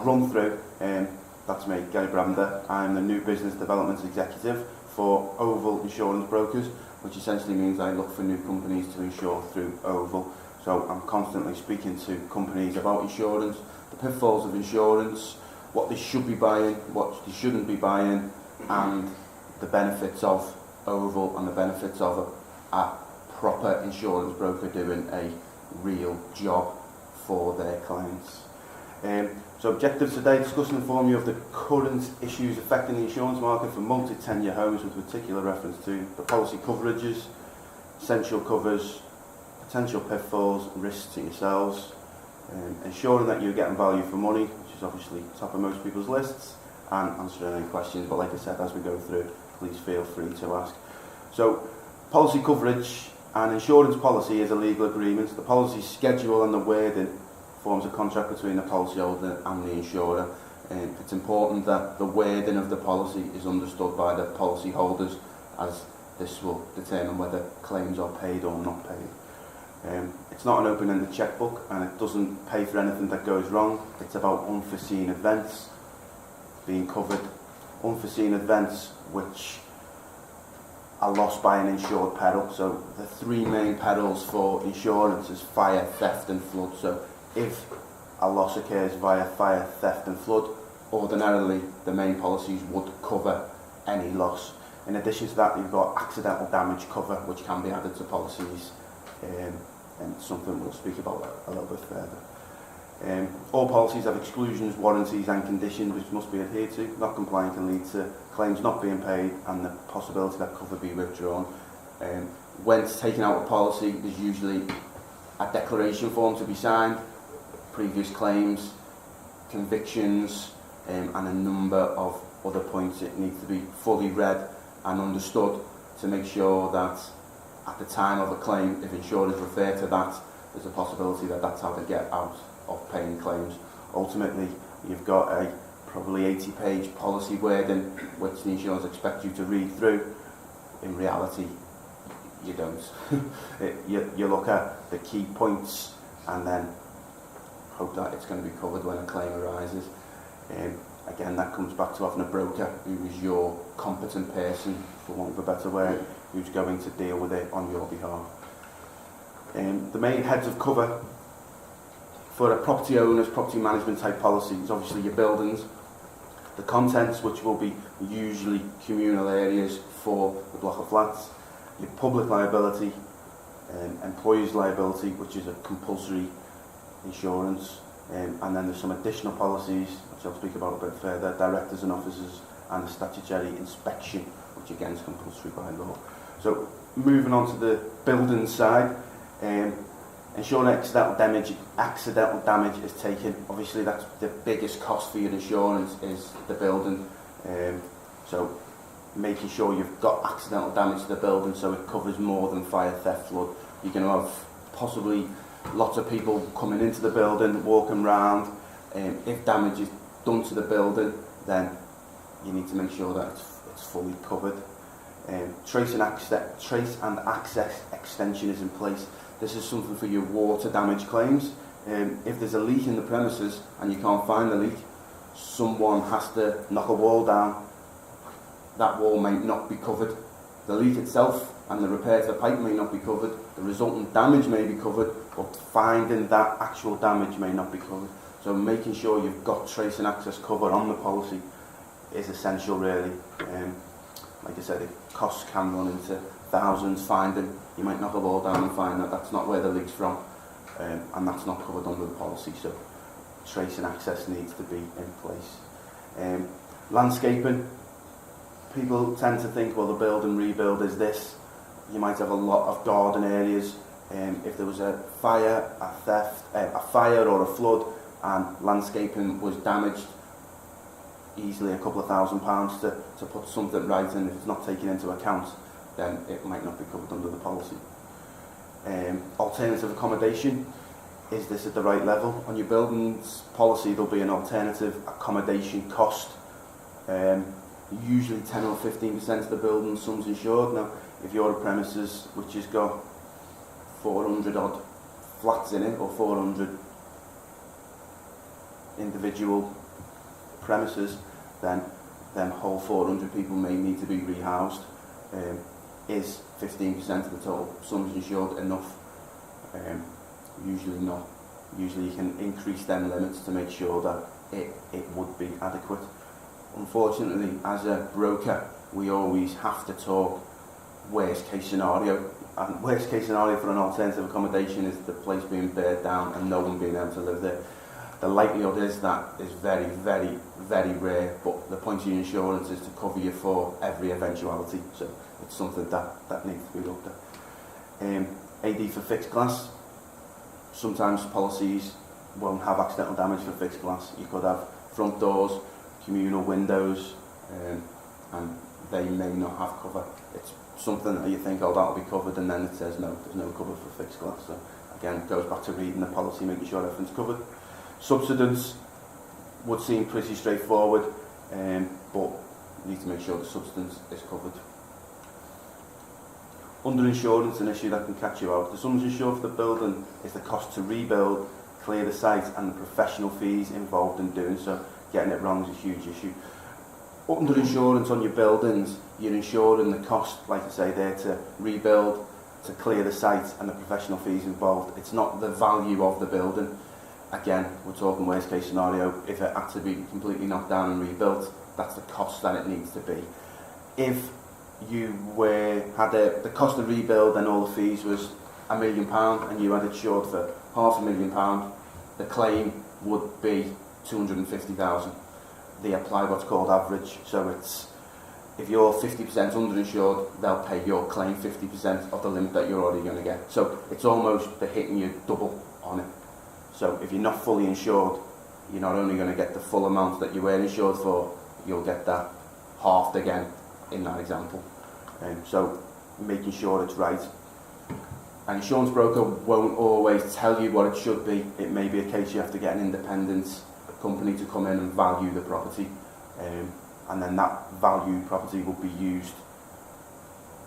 run through. That's me, Gary.Brabander. I'm the new business development executive for Oval Insurance Brokers, which essentially means I look for new companies to insure through Oval. So I'm constantly speaking to companies about insurance, the pitfalls of insurance, what they should be buying, what they shouldn't be buying, and the benefits of Oval and the benefits of a proper insurance broker doing a real job for their clients. So objectives today, discuss and inform you of the current issues affecting the insurance market for multi-tenure homes with particular reference to the policy coverages, essential covers, potential pitfalls, risks to yourselves, ensuring that you're getting value for money, which is obviously top of most people's lists, and answering any questions. But like I said, as we go through, please feel free to ask. So policy coverage. An insurance policy is a legal agreement. The policy schedule and the wording forms a contract between the policyholder and the insurer. It's important that the wording of the policy is understood by the policyholders, as this will determine whether claims are paid or not paid. It's not an open-ended checkbook, and it doesn't pay for anything that goes wrong. It's about unforeseen events being covered. Unforeseen events which are lost by an insured peril. So the three main perils for insurance is fire, theft and flood. So if a loss occurs via fire, theft and flood, ordinarily the main policies would cover any loss. In addition to that, you've got accidental damage cover, which can be added to policies, and something we'll speak about a little bit further. All policies have exclusions, warranties and conditions which must be adhered to. Not complying can lead to claims not being paid and the possibility that cover be withdrawn. When taking out a policy, there's usually a declaration form to be signed, previous claims, convictions, and a number of other points. It needs to be fully read and understood to make sure that at the time of a claim, if insurers refer to that, there's a possibility that that's how they get out of paying claims. Ultimately, you've got a probably 80-page policy wording which the insurers expect you to read through. In reality, you don't. You look at the key points and then hope that it's going to be covered when a claim arises. Again, that comes back to having a broker who is your competent person, for want of a better word, who's going to deal with it on your behalf. The main heads of cover for a property owner's property management type policy is obviously your buildings, the contents, which will be usually communal areas for the block of flats, your public liability, employees liability, which is a compulsory insurance, and then there's some additional policies which I'll speak about a bit further, directors and officers, and the statutory inspection, which again is compulsory by law. So moving on to the building side, ensuring accidental damage is taken. Obviously that's the biggest cost for your insurance, is the building. So making sure you've got accidental damage to the building so it covers more than fire, theft, flood. You're going to have possibly lots of people coming into the building, walking around. If damage is done to the building, then you need to make sure that it's fully covered. Trace and access extension is in place. This is something for your water damage claims. If there's a leak in the premises and you can't find the leak, someone has to knock a wall down. That wall may not be covered. The leak itself and the repair to the pipe may not be covered. The resultant damage may be covered, but finding that actual damage may not be covered. So making sure you've got trace and access cover on the policy is essential, really. Like I said, costs can run into thousands. Finding, you might knock a wall down and find that that's not where the leak's from, and that's not covered under the policy. So trace and access needs to be in place. Landscaping. People tend to think, well, the build and rebuild is this. You might have a lot of garden areas. If there was a fire, a theft, a fire or a flood, and landscaping was damaged, easily a couple of £1,000 to put something right, and if it's not taken into account, then it might not be covered under the policy. Alternative accommodation. Is this at the right level? On your buildings policy, there'll be an alternative accommodation cost. Usually 10 or 15% of the building sum's insured. Now, if you're a premises which has got 400 odd flats in it, or 400 individual premises, then them whole 400 people may need to be rehoused. Is 15% of the total sums insured enough? Usually not. Usually you can increase them limits to make sure that it would be adequate. Unfortunately, as a broker, we always have to talk worst case scenario, and worst case scenario for an alternative accommodation is the place being burnt down and no one being able to live there. The likelihood is that is very, very, very rare, but the point of your insurance is to cover you for every eventuality, so it's something that needs to be looked at. AD for fixed glass. Sometimes policies won't have accidental damage for fixed glass. You could have front doors, communal windows, and they may not have cover. It's something that you think, oh, that'll be covered, and then it says no, there's no cover for fixed glass. So again, it goes back to reading the policy, making sure everything's covered. Subsidence would seem pretty straightforward, but you need to make sure the substance is covered. Underinsurance, an issue that can catch you out. The sums insured for the building is the cost to rebuild, clear the site, and the professional fees involved in doing so. Getting it wrong is a huge issue. Underinsurance on your buildings, you're insuring the cost, like I say there, to rebuild, to clear the site, and the professional fees involved. It's not the value of the building. Again, we're talking worst case scenario. If it had to be completely knocked down and rebuilt, that's the cost that it needs to be. If you had the cost of rebuild and all the fees was £1 million and you had it insured for £500,000, the claim would be 250,000. They apply what's called average, so it's if you're 50% underinsured, they'll pay your claim 50% of the limit that you're already going to get. So it's almost they're hitting you double on it. So if you're not fully insured, you're not only going to get the full amount that you were insured for, you'll get that halved again in that example. So making sure it's right. An insurance broker won't always tell you what it should be. It may be a case you have to get an independent company to come in and value the property, and then that valued property will be used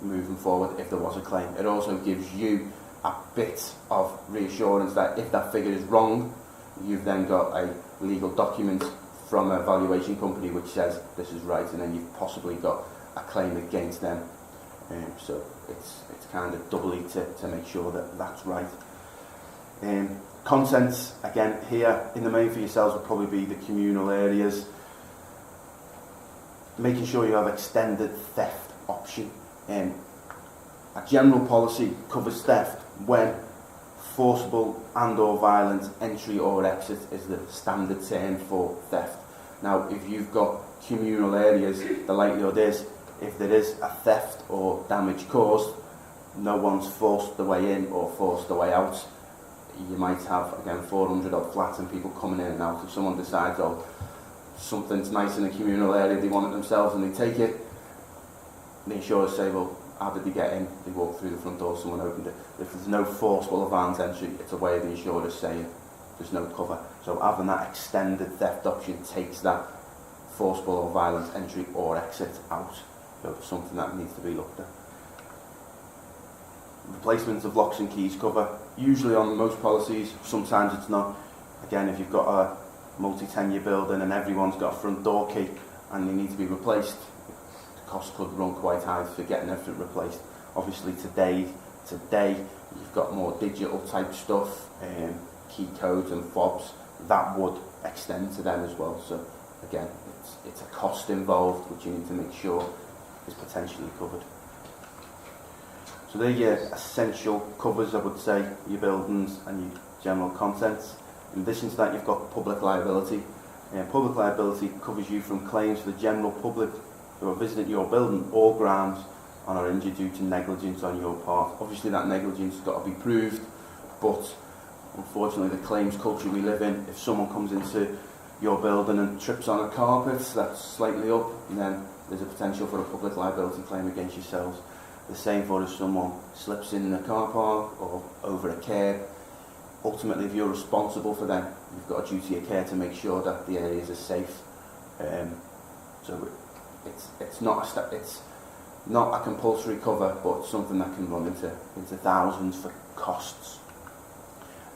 moving forward if there was a claim. It also gives you a bit of reassurance that if that figure is wrong, you've then got a legal document from a valuation company which says this is right, and then you've possibly got a claim against them. So it's kind of doubly to make sure that that's right. Contents, again, here in the main for yourselves will probably be the communal areas. Making sure you have extended theft option. A general policy covers theft when forcible and or violent entry or exit is the standard term for theft. Now, if you've got communal areas, the likelihood is if there is a theft or damage caused, no one's forced the way in or forced the way out. You might have, again, 400 odd flats and people coming in and out. If someone decides, oh, something's nice in a communal area, they want it themselves and they take it, the insurers say, well, how did they get in? They walked through the front door, someone opened it. If there's no forcible or violent entry, it's a way of the insurers saying there's no cover. So having that extended theft option takes that forcible or violent entry or exit out. So it's something that needs to be looked at. Replacement of locks and keys cover, usually on most policies, sometimes it's not. Again, if you've got a multi-tenure building and everyone's got a front door key and they need to be replaced, the cost could run quite high for getting everything replaced. Obviously today you've got more digital type stuff, key codes and fobs, that would extend to them as well. So again, it's a cost involved which you need to make sure is potentially covered. So they're your essential covers, I would say, your buildings and your general contents. In addition to that, you've got public liability. Public liability covers you from claims for the general public who are visiting your building or grounds and are injured due to negligence on your part. Obviously that negligence has got to be proved, but unfortunately the claims culture we live in, if someone comes into your building and trips on a carpet that's slightly up, then there's a potential for a public liability claim against yourselves. The same for if someone slips in the car park or over a curb. Ultimately, if you're responsible for them, you've got a duty of care to make sure that the areas are safe. So it's not a compulsory cover, but something that can run into thousands for costs.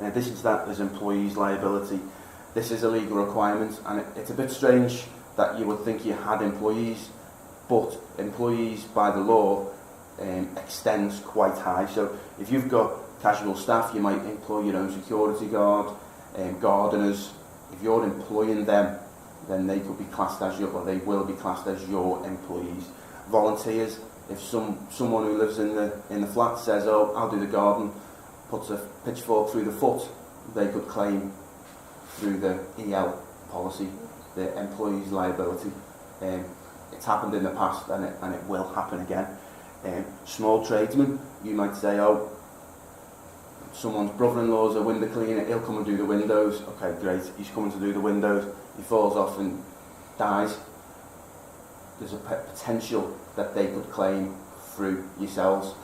In addition to that, there's employees' liability. this is a legal requirement, and it's a bit strange that you would think you had employees, but employees by the law extends quite high. So if you've got casual staff, you might employ your own security guard, gardeners. If you're employing them, then they could be classed as your, or they will be classed as your employees. Volunteers, if someone who lives in the flat says, oh, I'll do the garden, puts a pitchfork through the foot, they could claim through the EL policy, the employee's liability. It's happened in the past, and it will happen again. Small tradesmen, you might say, oh, someone's brother-in-law's a window cleaner, he'll come and do the windows. Okay, great, he's coming to do the windows, he falls off and dies. There's a potential that they could claim through yourselves.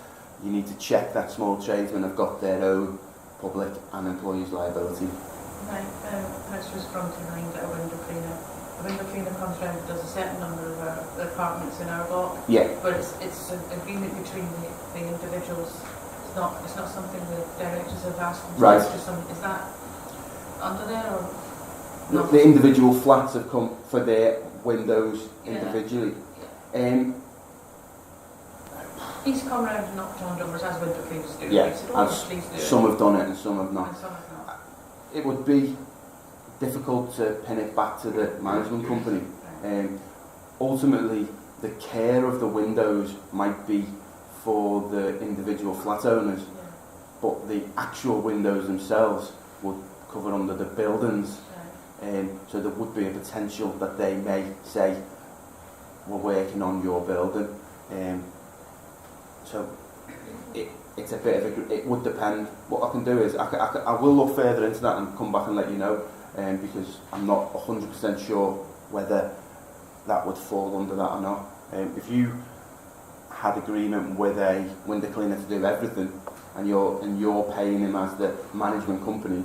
You need to check that small tradesmen have got their own public and employees' liability. Right, let's just come to mind a window cleaner. A window cleaner comes around, does a certain number of apartments in our block. Yeah. But it's an agreement between the individuals. It's not something the directors have asked them. Right. It's just something, is that under there or? Look, the individual flats have come for their windows individually. Yeah. He's come around and knocked on doors as window cleaners do. Yeah, said, oh, please do some have done it and some have not. And some have not. It would be difficult to pin it back to the management company. Ultimately, the care of the windows might be for the individual flat owners, but the actual windows themselves would cover under the buildings. So there would be a potential that they may say, we're working on your building. So it's a bit of it would depend. What I can do is I will look further into that and come back and let you know, because I'm not 100% sure whether that would fall under that or not. If you had agreement with a window cleaner to do everything, and you're paying him as the management company,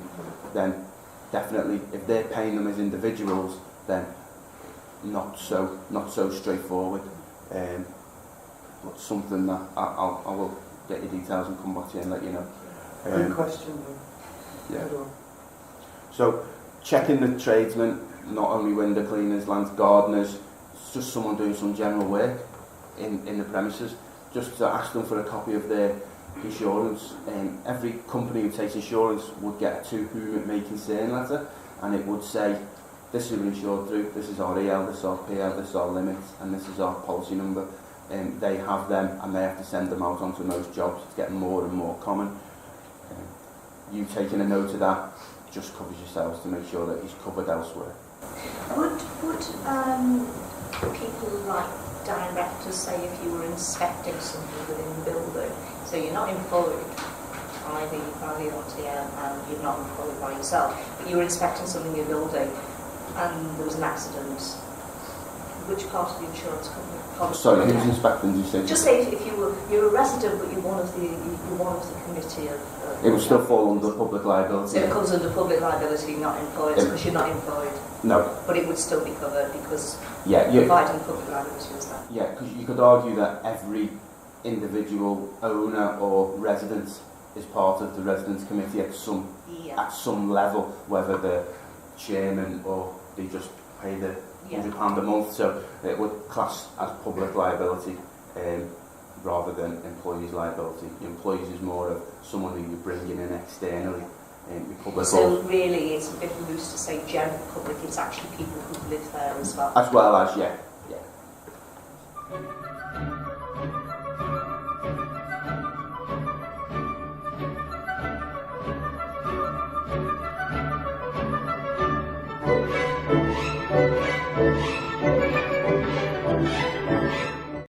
then definitely, if they're paying them as individuals, then not so straightforward. But something that I will get your details and come back to you and let you know. Good question. Yeah. So checking the tradesmen, not only window cleaners, land gardeners, it's just someone doing some general work in the premises, just to ask them for a copy of their insurance. Every company who takes insurance would get a to whom it may concern letter, and it would say, this is who we're insured through, this is our EL, this is our PL, this is our limits, and this is our policy number. They have them, and they have to send them out onto most jobs. It's getting more and more common. You taking a note of that just covers yourselves to make sure that he's covered elsewhere. Would people like directors say if you were inspecting something within the building, so you're not employed by the RTM and you're not employed by yourself, but you were inspecting something in your building and there was an accident, which part of the insurance company? Sorry, who's inspecting, did you say? Just say if you're a resident but you're one of the committee of... It would still fall under public liability. So it comes under public liability, not employed, because you're not employed. No. But it would still be covered because providing public liability was that. Yeah, because you could argue that every individual owner or resident is part of the residents committee at some level, whether the chairman or they just pay the £100 a month. So it would class as public liability rather than employees' liability. The employees is more of someone who you're bringing in externally. So really it's a bit loose to say general public, it's actually people who live there as well. As well as, yeah.